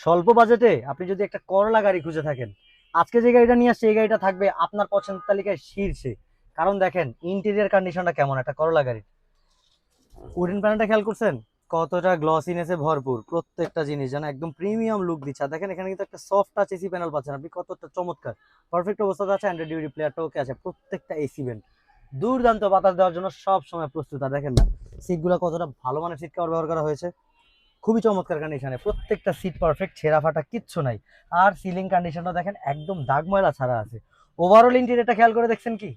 স্বল্প বাজেটে আপনি যদি একটা করলা গাড়ি খুঁজে থাকেন, আজকে যে গাড়িটা নিয়ে আসছে এই গাড়িটা থাকবে আপনার পছন্দের তালিকায় শীর্ষে। কারণ দেখেন ইন্টেরিয়ার কন্ডিশনটা কেমন একটা করলা গাড়ির। উডেন প্যানেলটা খেয়াল করছেন? কতটা গ্লসিনেসে ভরপুর, প্রত্যেকটা জিনিস যেন একদম প্রিমিয়াম লুক দিচ্ছে। আর দেখেন এখানে কিন্তু একটা সফট টাচ এসি প্যানেল পাচ্ছেন আপনি, কতটা চমৎকার। পারফেক্ট অবস্থাতে আছে, অ্যান্ড্রয়েড ডিভিডি প্লেয়ারটা ওকে আছে, প্রত্যেকটা এসি ভেন্ট দুর্দান্ত বাতাস দেওয়ার জন্য সব সময় প্রস্তুত। আর দেখেন না সিটগুলো কতটা ভালো মানের সিট কভার ব্যবহার করা হয়েছে, খুবই চমৎকার কন্ডিশনে, প্রত্যেকটা সিট পারফেক্ট, ছেঁড়া ফাটা কিচ্ছু নাই। আর সিলিং কন্ডিশনটা দেখেন একদম দাগ ময়লা ছাড়া আছে। ওভারঅল ইন্টেরিয়রটা খেয়াল করে দেখছেন কি,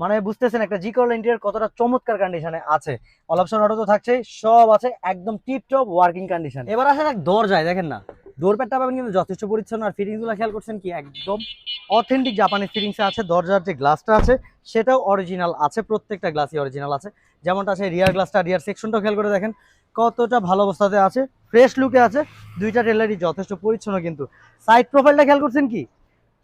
মানে বুঝতেছেন একটা জি করলা ইন্টেরিয়র কতটা চমৎকার কন্ডিশনে আছে। অল অপশন অটো তো থাকছেই, সব আছে একদম টিপ টপ ওয়ার্কিং কন্ডিশন। এবার আসে এক দরজায়, দেখেন না ডোর প্যাডটা পাবেন কিন্তু যথেষ্ট পরিচ্ছন্ন। আর ফিটিংস গুলো খেয়াল করছেন কি, একদম অথেন্টিক জাপানিজ ফিটিংস আছে। দরজার যে গ্লাসটা আছে সেটাও অরিজিনাল আছে, প্রত্যেকটা গ্লাসই অরিজিনাল আছে। যেমনটা আছে রিয়ার গ্লাসটা, রিয়ার সেকশনটাও খেয়াল করে দেখেন কতটা ভালো অবস্থাতে আছে, ফ্রেশ লুকে আছে। দুইটা টেলারই যথেষ্ট পরিচ্ছন্ন। কিন্তু সাইড প্রোফাইলটা খেয়াল করছেন কি,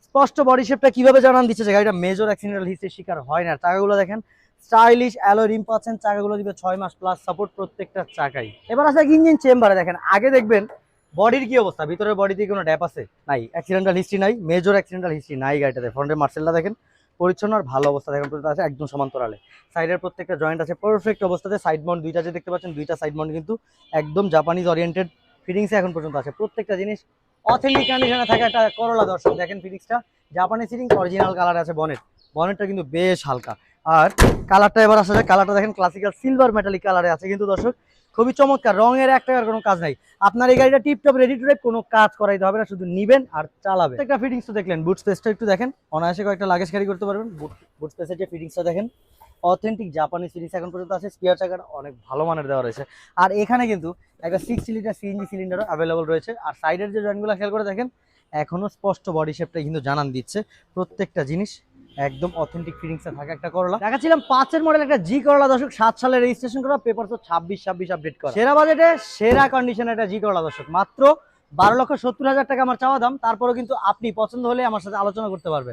স্পষ্ট বডি শেপটা কিভাবে জানান দিচ্ছে যে গাড়িটা মেজর অ্যাক্সিডেন্টাল হিস্ট্রির শিকার হয় না। চাকাগুলো দেখেন স্টাইলিশ অ্যালয় রিম পাচ্ছেন, চাকাগুলো দিবে 6 মাস প্লাস সাপোর্ট প্রত্যেকটা চাকাই। এবার আসলে ইঞ্জিন চেম্বারে দেখেন, আগে দেখবেন বডির কি অবস্থা, ভিতরের বডিতে কোনো ড্যাপ আছে নাই, অ্যাক্সিডেন্টাল হিস্ট্রি নাই, মেজর অ্যাক্সিডেন্টাল হিস্ট্রি নাই গাড়িটাতে। ফ্রন্টের মার্সেলটা দেখেন পরিচ্ছন্ন আর ভালো অবস্থা এখন পর্যন্ত আছে, একদম সমান্তরালে। সাইডের প্রত্যেকটা জয়েন্ট আছে পারফেক্ট অবস্থাতে। সাইড মাউন্ট দুইটা যে দেখতে পাচ্ছেন, দুইটা সাইড মাউন্ট কিন্তু একদম জাপানিজ ওরিয়েন্টেড ফিটিংসে এখন পর্যন্ত আছে। প্রত্যেকটা জিনিস অথেন্টিক কন্ডিশনে থাকে একটা করলা। দর্শক দেখেন ফিটিংসটা জাপানি সিটিং, অরিজিনাল কালার আছে। বনেটটা কিন্তু বেশ হালকা। আর কালারটা এবার আসা যায়, কালারটা দেখেন ক্লাসিক্যাল সিলভার মেটালিক কালারে আছে কিন্তু দর্শক, খুবই চমৎকার। রঙের এক টাকার কোনো কাজ নাই। আপনার এই গাড়িটা টিপটপ রেডি টু ড্রাইভ, কোনো কাজ করাইতে হবে না, শুধু নিবেন আর চালাবেন। একটা ফিটিংস তো দেখলেন, বুট স্পেসটা একটু দেখেন, অনায়াসে কয়েকটা লাগেজ ক্যারি করতে পারবেন। বুট স্পেসের যে ফিটিংসটা দেখেন অথেন্টিক জাপানি ফিটিংস এখন পর্যন্ত আছে। স্পিয়ার চাকাটা অনেক ভালো মানের দেওয়া রয়েছে। আর এখানে কিন্তু একটা 6 লিটার সিএনজি সিলিন্ডারও অ্যাভেলেবল রয়েছে। আর সাইডের যে জয়েন্টগুলো খেয়াল করে দেখেন এখনো স্পষ্ট বডি শেপটা কিন্তু জানান দিচ্ছে। প্রত্যেকটা জিনিস একদম অথেন্টিক ফিলিংসে থাকা একটা করলা। দেখাচ্ছিলাম 5 এর মডেল একটা জি করলা দর্শক, 7 সালে রেজিস্ট্রেশন করা, পেপার তো 26 আপডেট করা। সেরা বাজেটে সেরা কন্ডিশনে একটা জি করলা দর্শক, মাত্র 12,70,000 টাকা আমার চাওয়া দাম। তারপরেও কিন্তু আপনি পছন্দ হলে আমার সাথে আলোচনা করতে পারবেন।